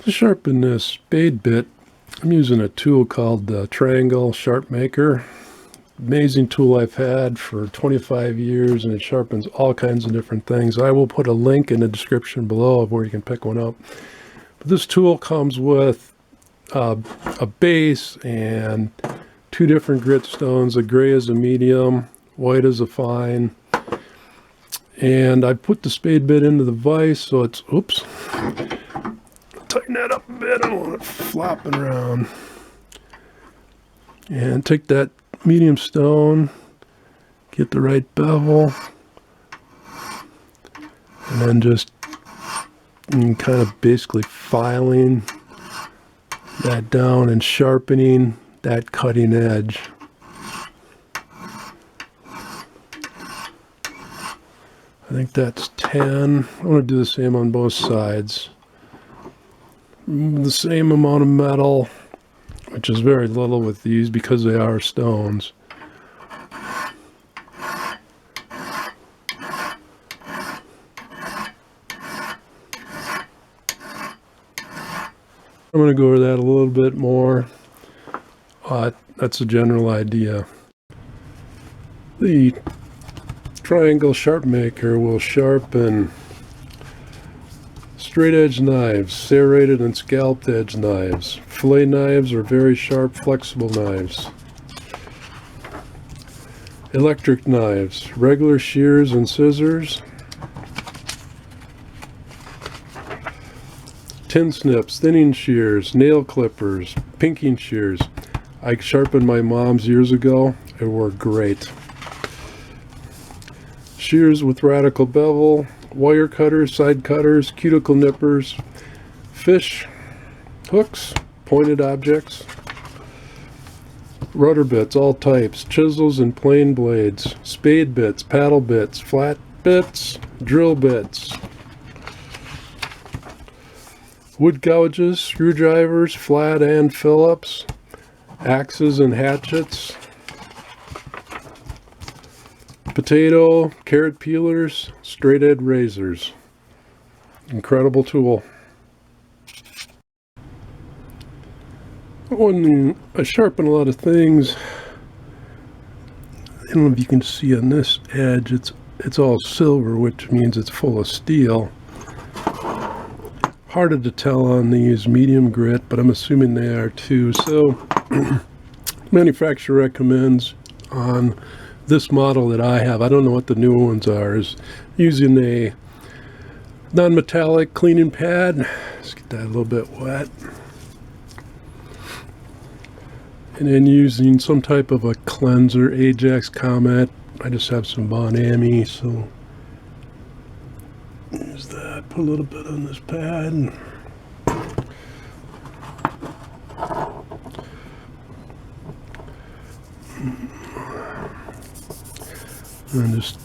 To sharpen this spade bit, I'm using a tool called the Triangle Sharp Maker. Amazing tool I've had for 25 years, and it sharpens all kinds of different things. I will put a link in the description below of where you can pick one up. But this tool comes with a base and two different grit stones. A gray is a medium, white is a fine. And I put the spade bit into the vise so it's, oops, tighten that up a bit. I don't want it flopping around. And take that medium stone, get the right bevel, and then just kind of basically filing that down and sharpening that cutting edge. I think that's 10. I'm going to do the same on both sides. The same amount of metal, which is very little with these because they are stones. I'm going to go over that a little bit more. That's a general idea. The Triangle Sharp Maker will sharpen straight edge knives, serrated and scalped edge knives. Fillet knives are very sharp, flexible knives. Electric knives, regular shears and scissors. Tin snips, thinning shears, nail clippers, pinking shears. I sharpened my mom's years ago. It worked great. Shears with radical bevel, wire cutters, side cutters, cuticle nippers, fish hooks, pointed objects, rudder bits, all types, chisels and plane blades, spade bits, paddle bits, flat bits, drill bits, wood gouges, screwdrivers, flat and Phillips, axes and hatchets, potato, carrot peelers, straight edge razors. Incredible tool. When I sharpen a lot of things, I don't know if you can see on this edge, it's all silver, which means it's full of steel. Harder to tell on these medium grit, but I'm assuming they are too. So manufacturer recommends on this model that I have, I don't know what the new ones are, is using a non-metallic cleaning pad. Let's get that a little bit wet. And then using some type of a cleanser, Ajax Comet. I just have some Von Ami, so use that. Put a little bit on this pad. And just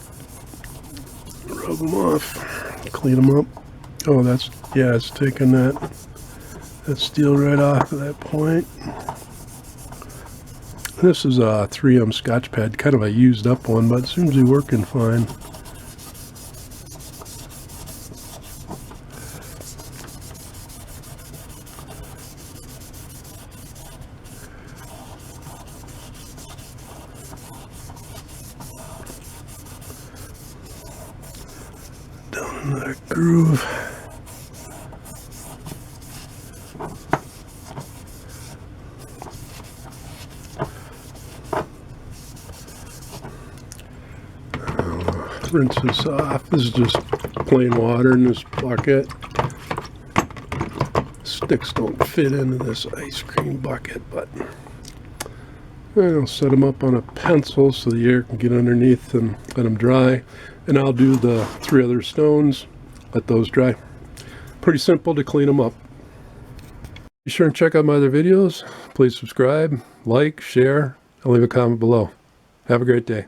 rub them off, clean them up. Oh, that's, yeah, it's taking that steel right off at that point. This is a 3M Scotch pad, kind of a used up one, but it seems to be working fine. Down in that groove. Rinse this off. This is just plain water in this bucket. Sticks don't fit into this ice cream bucket, but I'll set them up on a pencil so the air can get underneath and let them dry. And I'll do the 3 other stones, let those dry. Pretty simple to clean them up. Be sure and check out my other videos. Please subscribe, like, share, and leave a comment below. Have a great day.